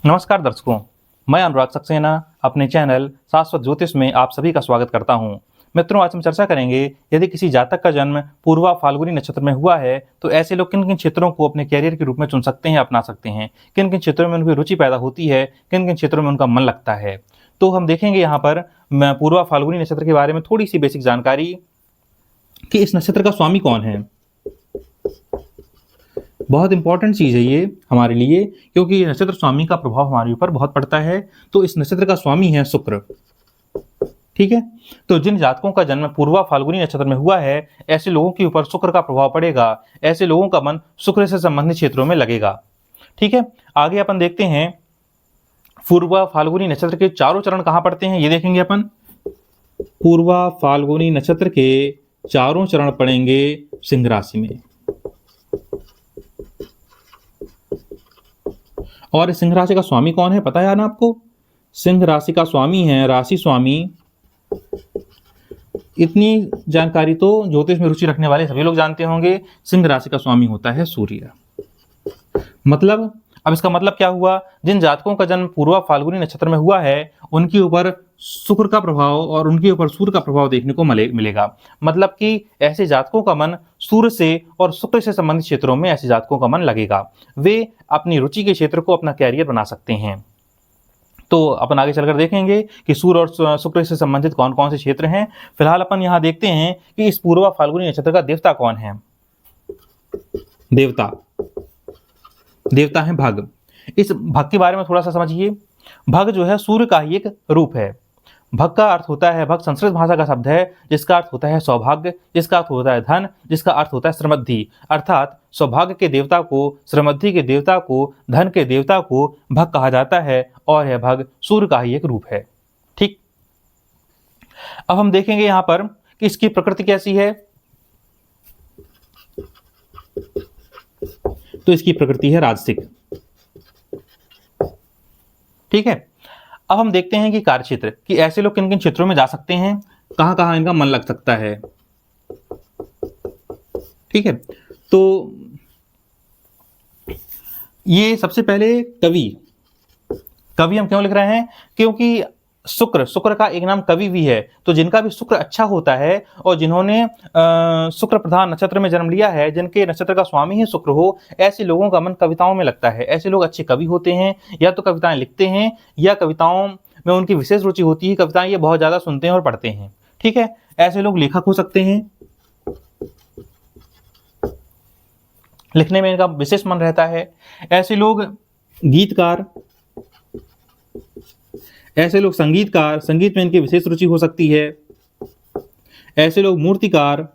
नमस्कार दर्शकों, मैं अनुराग सक्सेना अपने चैनल शाश्वत ज्योतिष में आप सभी का स्वागत करता हूं। मित्रों, आज हम चर्चा करेंगे यदि किसी जातक का जन्म पूर्वा फाल्गुनी नक्षत्र में हुआ है तो ऐसे लोग किन किन क्षेत्रों को अपने कैरियर के रूप में चुन सकते हैं, अपना सकते हैं, किन किन क्षेत्रों में उनकी रुचि पैदा होती है, किन किन क्षेत्रों में उनका मन लगता है। तो हम देखेंगे यहाँ पर पूर्वा फाल्गुनी नक्षत्र के बारे में थोड़ी सी बेसिक जानकारी कि इस नक्षत्र का स्वामी कौन है। बहुत इंपॉर्टेंट चीज है ये हमारे लिए, क्योंकि नक्षत्र स्वामी का प्रभाव हमारे ऊपर बहुत पड़ता है। तो इस नक्षत्र का स्वामी है शुक्र। ठीक है, तो जिन जातकों का जन्म पूर्वा फाल्गुनी नक्षत्र में हुआ है ऐसे लोगों के ऊपर शुक्र का प्रभाव पड़ेगा। ऐसे लोगों का मन शुक्र से संबंधित क्षेत्रों में लगेगा। ठीक है, आगे अपन देखते हैं पूर्वा फाल्गुनी नक्षत्र के चारों चरण कहां पड़ते हैं, ये देखेंगे अपन। पूर्वा फाल्गुनी नक्षत्र के चारों चरण पड़ेंगे सिंह राशि में। और सिंह राशि का स्वामी कौन है पता है ना आपको? सिंह राशि का स्वामी है राशि स्वामी। इतनी जानकारी तो ज्योतिष में रुचि रखने वाले सभी लोग जानते होंगे। सिंह राशि का स्वामी होता है सूर्य। मतलब अब इसका मतलब क्या हुआ, जिन जातकों का जन्म पूर्वा फाल्गुनी नक्षत्र में हुआ है उनके ऊपर शुक्र का प्रभाव और उनके ऊपर सूर्य का प्रभाव देखने को मिलेगा। मतलब कि ऐसे जातकों का मन सूर्य से और शुक्र से संबंधित क्षेत्रों में ऐसे जातकों का मन लगेगा। वे अपनी रुचि के क्षेत्र को अपना कैरियर बना सकते हैं। तो अपन आगे चलकर देखेंगे कि सूर्य और शुक्र से संबंधित कौन कौन से क्षेत्र हैं। फिलहाल अपन यहाँ देखते हैं कि इस पूर्वा फाल्गुनी नक्षत्र का देवता कौन है। देवता है भग। इस भग के बारे में थोड़ा सा समझिए। भग जो है सूर्य का ही एक रूप है। भग का अर्थ होता है, भग संस्कृत भाषा का शब्द है जिसका अर्थ होता है सौभाग्य, जिसका अर्थ होता है धन, जिसका अर्थ होता है समृद्धि। अर्थात सौभाग्य के देवता को, समृद्धि के देवता को, धन के देवता को भग कहा जाता है और यह भग सूर्य का ही एक रूप है। ठीक, अब हम देखेंगे यहां पर कि इसकी प्रकृति कैसी है। तो इसकी प्रकृति है राजसिक। ठीक है, अब हम देखते हैं कि कार्यक्षेत्र कि ऐसे लोग किन किन क्षेत्रों में जा सकते हैं, कहां कहां इनका मन लग सकता है। ठीक है, तो ये सबसे पहले कवि हम क्यों लिख रहे हैं, क्योंकि शुक्र का एक नाम कवि भी है। तो जिनका भी शुक्र अच्छा होता है और जिन्होंने शुक्र प्रधान नक्षत्र में जन्म लिया है, जिनके नक्षत्र का स्वामी ही शुक्र हो, ऐसे लोगों का मन कविताओं में लगता है। ऐसे लोग अच्छे कवि होते हैं, या तो कविताएं लिखते हैं या कविताओं में उनकी विशेष रुचि होती है। कविताएं ये बहुत ज्यादा सुनते हैं और पढ़ते हैं। ठीक है, ऐसे लोग लेखक हो सकते हैं, लिखने में इनका विशेष मन रहता है। ऐसे लोग गीतकार, ऐसे लोग संगीतकार, संगीत में इनकी विशेष रुचि हो सकती है। ऐसे लोग मूर्तिकार,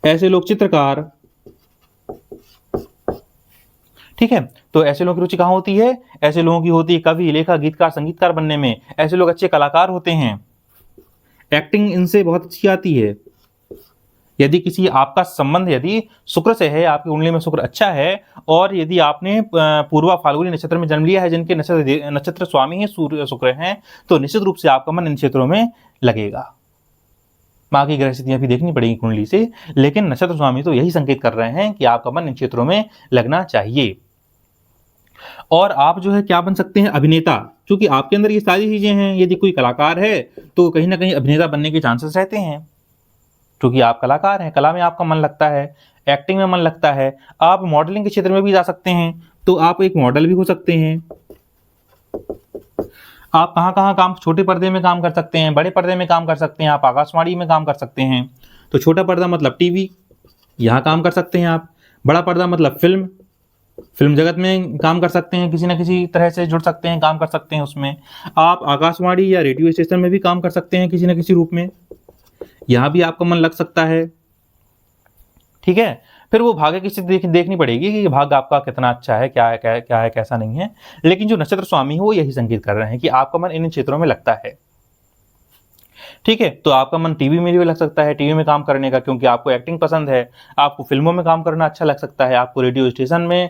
ऐसे लोग चित्रकार। ठीक है, तो ऐसे लोगों की रुचि कहां होती है? ऐसे लोगों की होती है कवि, लेखक, गीतकार, संगीतकार बनने में। ऐसे लोग अच्छे कलाकार होते हैं। एक्टिंग इनसे बहुत अच्छी आती है। यदि किसी आपका संबंध यदि शुक्र से है, आपकी कुंडली में शुक्र अच्छा है, और यदि आपने पूर्वा फाल्गुनी नक्षत्र में जन्म लिया है जिनके नक्षत्र स्वामी है सूर्य शुक्र हैं, तो निश्चित रूप से आपका मन इन क्षेत्रों में लगेगा। बाकी ग्रह स्थितियां भी देखनी पड़ेगी कुंडली से, लेकिन नक्षत्र स्वामी तो यही संकेत कर रहे हैं कि आपका मन इन क्षेत्रों में लगना चाहिए। और आप जो है क्या बन सकते हैं? अभिनेता। क्योंकि आपके अंदर ये सारी चीजें हैं। यदि कोई कलाकार है तो कहीं ना कहीं अभिनेता बनने के चांसेस रहते हैं, क्योंकि आप कलाकार हैं, कला में आपका मन लगता है, एक्टिंग में मन लगता है। आप मॉडलिंग के क्षेत्र में भी जा सकते हैं, तो आप एक मॉडल भी हो सकते हैं। आप कहाँ कहाँ काम, छोटे पर्दे में काम कर सकते हैं, बड़े पर्दे में काम कर सकते हैं, आप आकाशवाणी में काम कर सकते हैं। तो छोटा पर्दा मतलब टीवी, यहाँ काम कर सकते हैं आप। बड़ा पर्दा मतलब फिल्म जगत में काम कर सकते हैं, किसी न किसी तरह से जुड़ सकते हैं, काम कर सकते हैं उसमें। आप आकाशवाणी या रेडियो स्टेशन में भी काम कर सकते हैं किसी न किसी रूप में, यहां भी आपका मन लग सकता है। ठीक है, फिर वो भाग्य की स्थिति देखनी पड़ेगी कि भाग्य आपका कितना अच्छा है, क्या है कैसा नहीं है। लेकिन जो नक्षत्र स्वामी है वो यही संकेत कर रहे हैं कि आपका मन इन क्षेत्रों में लगता है। ठीक है, तो आपका मन टीवी में भी लग सकता है, टीवी में काम करने का, क्योंकि आपको एक्टिंग पसंद है। आपको फिल्मों में काम करना अच्छा लग सकता है। आपको रेडियो स्टेशन में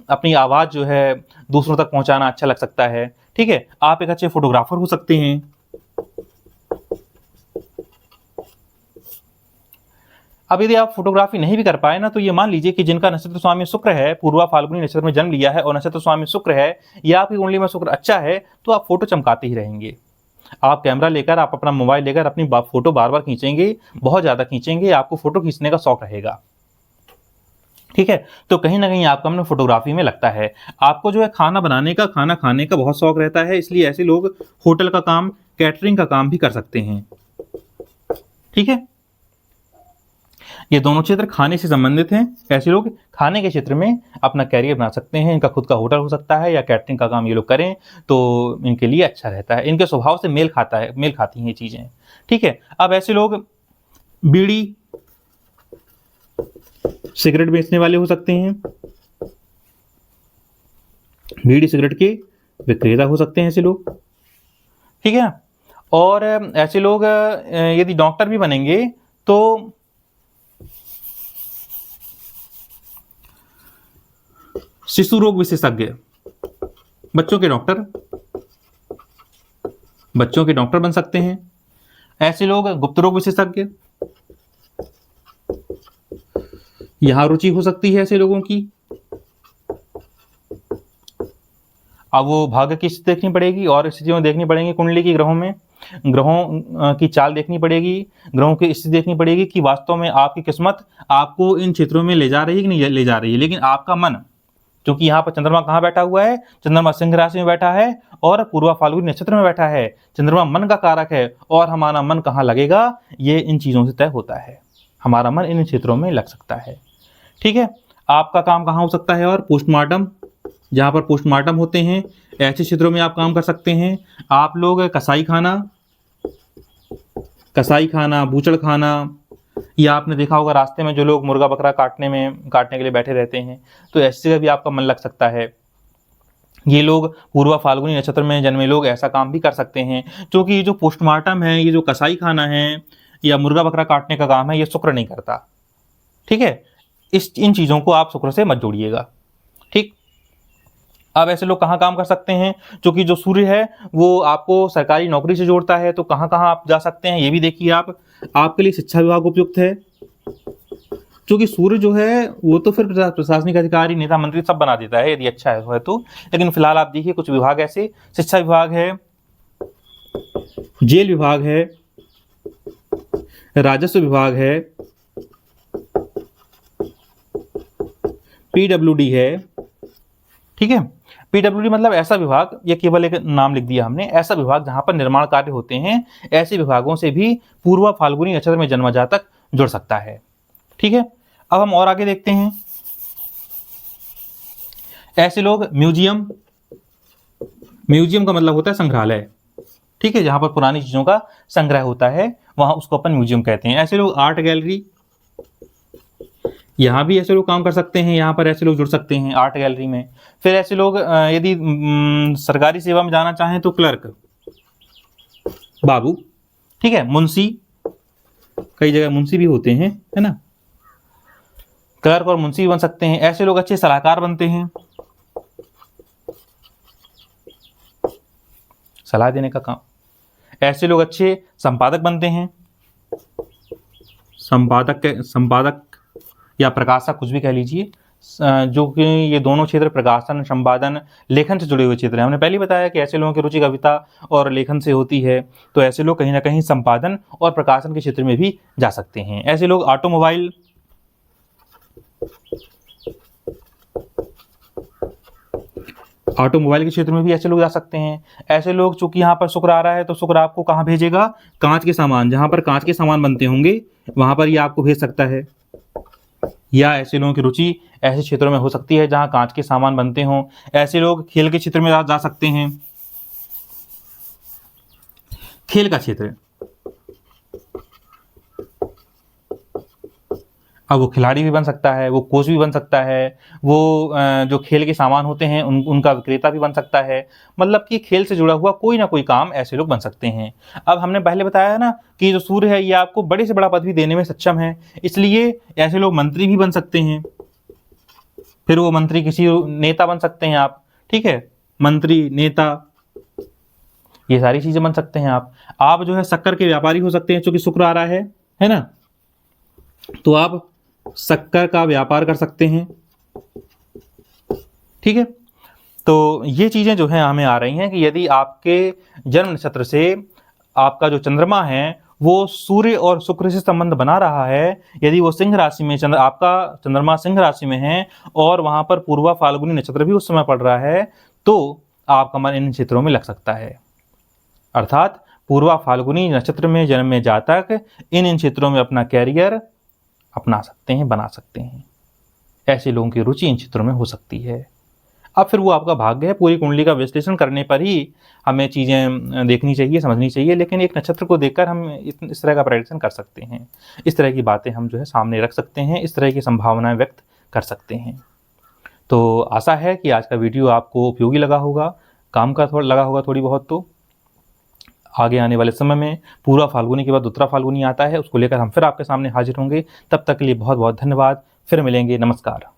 अपनी आवाज़ जो है दूसरों तक पहुंचाना अच्छा लग सकता है। ठीक है, आप एक अच्छे फोटोग्राफर हो सकते हैं। अब यदि आप फोटोग्राफी नहीं भी कर पाए ना, तो ये मान लीजिए कि जिनका नक्षत्र स्वामी शुक्र है, पूर्वा फाल्गुनी नक्षत्र में जन्म लिया है और नक्षत्र स्वामी शुक्र है या आपकी कुंडली में शुक्र अच्छा है, तो आप फोटो चमकाते ही रहेंगे। आप कैमरा लेकर, आप अपना मोबाइल लेकर अपनी फोटो बार बार खींचेंगे, बहुत ज्यादा खींचेंगे, आपको फोटो खींचने का शौक रहेगा। ठीक है, तो कहीं ना कहीं आपका मन फोटोग्राफी में लगता है। आपको जो है खाना बनाने का, खाना खाने का बहुत शौक रहता है, इसलिए ऐसे लोग होटल का काम, कैटरिंग का काम भी कर सकते हैं। ठीक है, ये दोनों क्षेत्र खाने से संबंधित हैं। ऐसे लोग खाने के क्षेत्र में अपना कैरियर बना सकते हैं। इनका खुद का होटल हो सकता है या कैटरिंग का काम ये लोग करें तो इनके लिए अच्छा रहता है। इनके स्वभाव से मेल खाती हैं ये चीजें। ठीक है, अब ऐसे लोग बीड़ी सिगरेट बेचने वाले हो सकते हैं, बीड़ी सिगरेट के विक्रेता हो सकते हैं ऐसे लोग। ठीक है, और ऐसे लोग यदि डॉक्टर भी बनेंगे तो शिशु रोग विशेषज्ञ, बच्चों के डॉक्टर बन सकते हैं। ऐसे लोग गुप्त रोग विशेषज्ञ, यहां रुचि हो सकती है ऐसे लोगों की। अब वो भाग्य की स्थिति देखनी पड़ेगी और स्थितियों देखनी पड़ेगी, कुंडली की ग्रहों की चाल देखनी पड़ेगी, ग्रहों की स्थिति देखनी पड़ेगी कि वास्तव में आपकी किस्मत आपको इन क्षेत्रों में ले जा रही है कि नहीं ले जा रही है। लेकिन आपका मन, क्योंकि यहाँ पर चंद्रमा कहाँ बैठा हुआ है, चंद्रमा सिंह राशि में बैठा है और पूर्वा फाल्गुनी नक्षत्र में बैठा है। चंद्रमा मन का कारक है और हमारा मन कहाँ लगेगा ये इन चीजों से तय होता है। हमारा मन इन क्षेत्रों में लग सकता है। ठीक है, आपका काम कहाँ हो सकता है, और पोस्टमार्टम, जहाँ पर पोस्टमार्टम होते हैं ऐसे क्षेत्रों में आप काम कर सकते हैं। आप लोग कसाई खाना, बूचड़ खाना, या आपने देखा होगा रास्ते में जो लोग मुर्गा बकरा काटने के लिए बैठे रहते हैं, तो ऐसी जगह भी आपका मन लग सकता है। ये लोग पूर्वा फाल्गुनी नक्षत्र में जन्मे लोग ऐसा काम भी कर सकते हैं, क्योंकि ये जो पोस्टमार्टम है, ये जो कसाई खाना है या मुर्गा बकरा काटने का काम है, ये शुक्र नहीं करता। ठीक है, इन चीजों को आप शुक्र से मत जोड़िएगा। ठीक, अब ऐसे लोग कहाँ काम कर सकते हैं, क्योंकि जो सूर्य है वो आपको सरकारी नौकरी से जोड़ता है, तो कहाँ कहाँ आप जा सकते हैं ये भी देखिए आप। आपके लिए शिक्षा विभाग उपयुक्त है, क्योंकि सूर्य जो है वो तो फिर प्रशासनिक अधिकारी, नेता, मंत्री सब बना देता है यदि अच्छा है तो। लेकिन फिलहाल आप देखिए कुछ विभाग ऐसे, शिक्षा विभाग है, जेल विभाग है, राजस्व विभाग है, पीडब्ल्यूडी है। ठीक है, पीडब्ल्यूडी मतलब ऐसा विभाग, ये केवल एक नाम लिख दिया हमने, ऐसा विभाग जहां पर निर्माण कार्य होते हैं। ऐसे विभागों से भी पूर्वा फाल्गुनी नक्षत्र में जन्म जातक जुड़ सकता है। ठीक है, अब हम और आगे देखते हैं। ऐसे लोग म्यूजियम का मतलब होता है संग्रहालय। ठीक है, जहां पर पुरानी चीजों का संग्रह होता है वहां उसको अपन म्यूजियम कहते हैं। ऐसे लोग आर्ट गैलरी, यहाँ भी ऐसे लोग काम कर सकते हैं, यहाँ पर ऐसे लोग जुड़ सकते हैं आर्ट गैलरी में। फिर ऐसे लोग यदि सरकारी सेवा में जाना चाहें तो क्लर्क, बाबू। ठीक है, मुंशी, कई जगह मुंशी भी होते हैं, है ना, क्लर्क और मुंशी भी बन सकते हैं। ऐसे लोग अच्छे सलाहकार बनते हैं, सलाह देने का काम। ऐसे लोग अच्छे संपादक बनते हैं, संपादक या प्रकाशक, कुछ भी कह लीजिए, जो कि ये दोनों क्षेत्र प्रकाशन, संपादन, लेखन से जुड़े हुए क्षेत्र हैं। हमने पहले बताया कि ऐसे लोगों की रुचि कविता और लेखन से होती है, तो ऐसे लोग कहीं ना कहीं संपादन और प्रकाशन के क्षेत्र में भी जा सकते हैं। ऐसे लोग ऑटोमोबाइल, के क्षेत्र में भी ऐसे लोग जा सकते हैं। ऐसे लोग, चूंकि यहाँ पर शुक्र आ रहा है तो शुक्र आपको कहाँ भेजेगा, कांच के सामान, जहां पर कांच के सामान बनते होंगे वहां पर ये आपको भेज सकता है। या ऐसे लोगों की रुचि ऐसे क्षेत्रों में हो सकती है जहां कांच के सामान बनते हों। ऐसे लोग खेल के क्षेत्र में जा सकते हैं, खेल का क्षेत्र। अब वो खिलाड़ी भी बन सकता है, वो कोच भी बन सकता है, वो जो खेल के सामान होते हैं उनका विक्रेता भी बन सकता है। मतलब कि खेल से जुड़ा हुआ कोई ना कोई काम ऐसे लोग बन सकते हैं। अब हमने पहले बताया है ना कि जो सूर्य है ये आपको बड़े से बड़ा पद भी देने में सक्षम है, इसलिए ऐसे लोग मंत्री भी बन सकते हैं। फिर वो मंत्री किसी नेता बन सकते हैं आप। ठीक है, मंत्री, नेता, ये सारी चीजें बन सकते हैं आप। जो है शक्कर के व्यापारी हो सकते हैं, क्योंकि शुक्र आ रहा है ना। तो आप शक्कर का व्यापार कर सकते हैं। ठीक है, तो ये चीज़ें जो हैं हमें आ रही हैं कि यदि आपके जन्म नक्षत्र से आपका जो चंद्रमा है वो सूर्य और शुक्र से संबंध बना रहा है, यदि वो सिंह राशि में आपका चंद्रमा सिंह राशि में है और वहां पर पूर्वा फाल्गुनी नक्षत्र भी उस समय पड़ रहा है, तो आपका मन इन क्षेत्रों में लग सकता है। अर्थात पूर्वा फाल्गुनी नक्षत्र में जन्मे जातक इन क्षेत्रों में अपना कैरियर अपना सकते हैं, बना सकते हैं। ऐसे लोगों की रुचि इन क्षेत्रों में हो सकती है। अब फिर वो आपका भाग्य है, पूरी कुंडली का विश्लेषण करने पर ही हमें चीज़ें देखनी चाहिए, समझनी चाहिए, लेकिन एक नक्षत्र को देखकर हम इस तरह का प्रेडिक्शन कर सकते हैं। इस तरह की बातें हम जो है सामने रख सकते हैं, इस तरह की संभावनाएं व्यक्त कर सकते हैं। तो आशा है कि आज का वीडियो आपको उपयोगी लगा होगा, काम का लगा होगा थोड़ी बहुत। तो आगे आने वाले समय में पूर्वा फाल्गुनी के बाद उत्तरा फाल्गुनी आता है, उसको लेकर हम फिर आपके सामने हाजिर होंगे। तब तक के लिए बहुत बहुत धन्यवाद। फिर मिलेंगे। नमस्कार।